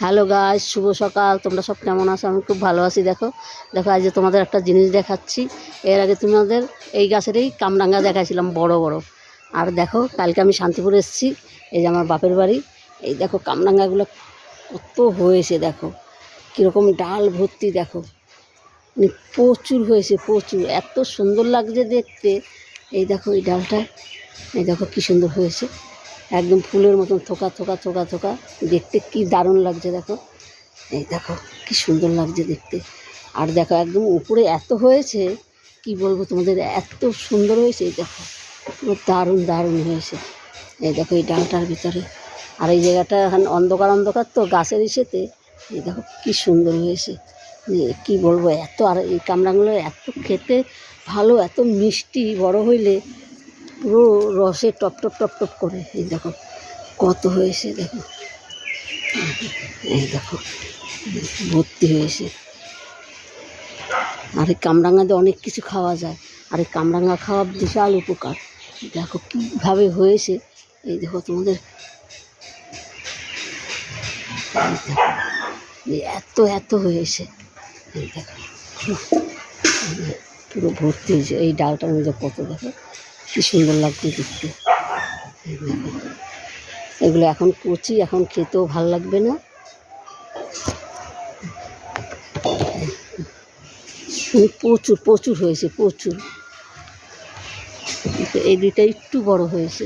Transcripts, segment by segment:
Hello guys, শুভ সকাল। তোমরা সব কেমন আছো? আমি খুব ভালো আছি। দেখো দেখো আজ তোমাদের একটা জিনিস দেখাচ্ছি। এর আগে তোমাদের এই গাছেরই কামরাঙ্গা দেখাইছিলাম বড় বড়। আর দেখো কালকে আমি শান্তিপুর এসেছি, এই যে আমার বাপের বাড়ি। এই দেখো কামরাঙ্গাগুলো কত হয়েছে, দেখো কীরকম ডাল ভর্তি, দেখো মানে প্রচুর হয়েছে, প্রচুর, এত সুন্দর লাগছে দেখতে। এই দেখো এই ডালটা, এই দেখো কী সুন্দর হয়েছে, একদম ফুলের মতন থোকা থোকা থোকা থোকা, দেখতে কি দারুণ লাগছে। দেখো এই দেখো কি সুন্দর লাগছে দেখতে। আর দেখো একদম উপরে এত হয়েছে, কি বলবো তোমাদের, এত সুন্দর হয়েছে। এই দেখো দারুণ দারুণ হয়েছে। এই দেখো এই ডালটার ভিতরে, আর এই জায়গাটা এখন অন্ধকার অন্ধকার তো গাছের ইসেতে। এই দেখো কি সুন্দর হয়েছে, কি বলবো, এত। আর এই কামরাঙগুলো এত খেতে ভালো, এত মিষ্টি, বড় হইলে পুরো রসে টপ টপ টপ টপ করে। এই দেখো কত হয়েছে, দেখো এই দেখো ভর্তি হয়েছে। আর এই কামরাঙাতে অনেক কিছু খাওয়া যায়, আর এই কামরাঙা খাওয়া বিশাল উপকার। দেখো কীভাবে হয়েছে, এই দেখো তোমাদের, এত এত হয়েছে। এই দেখো পুরো ভর্তি হয়েছে। এই ডালটার মধ্যে কত, দেখো কী সুন্দর লাগছে দেখতে। এগুলো এখন কচি, এখন খেতেও ভাল লাগবে না। প্রচুর প্রচুর হয়েছে, প্রচুর। এই দুইটা একটু বড় হয়েছে,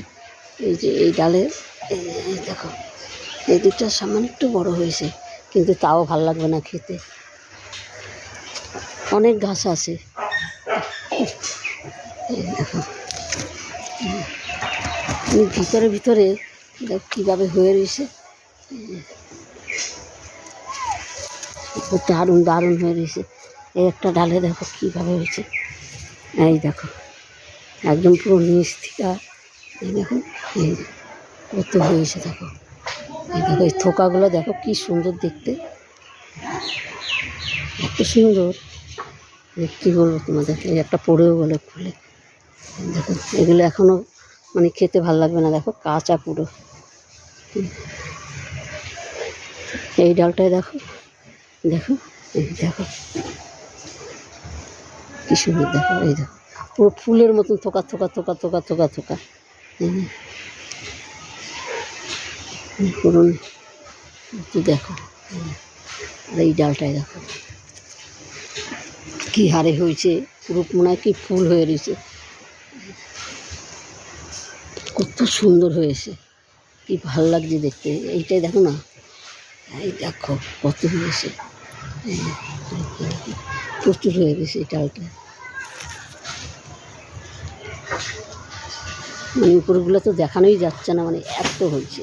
এই যে এই ডালে, এই দেখো এই দুইটা সামান্য একটু বড় হয়েছে, কিন্তু তাও ভাল লাগবে না খেতে। অনেক ঘাস আছে, দেখো ভিতরে ভিতরে দেখো কীভাবে হয়ে রয়েছে, দারুণ দারুণ হয়ে রয়েছে। এই একটা ডালে দেখো কীভাবে হয়েছে, এই দেখো একদম পুরো নিচ থেকে। এই দেখো এই কত হয়েছে, দেখো এই দেখো এই থোকাগুলো দেখো কি সুন্দর দেখতে, এত সুন্দর কী বলবো তোমাদের। এই একটা পড়েও গেলো ফুলে, দেখো এগুলো এখনও মানে খেতে ভালো লাগবে না, দেখো কাঁচা পুরো। এই ডালটায় দেখো, দেখো এই দেখো কী সুন্দর, দেখো এই দেখো পুরো ফুলের মতন থোকা থোকা থোকা থোকা থোকা থোকা পুরো। দেখো আর এই ডালটায় দেখো কী হারে হয়েছে, পুরো মনে হয় কি ফুল হয়ে রয়েছে, কত সুন্দর হয়েছে, কি ভাল লাগছে দেখতে। এইটাই দেখো না, এই দেখো কত হয়েছে, প্রচুর হয়ে গেছে এই ডালটা। মানে উপরগুলো তো দেখানোই যাচ্ছে না, মানে এত হয়েছে।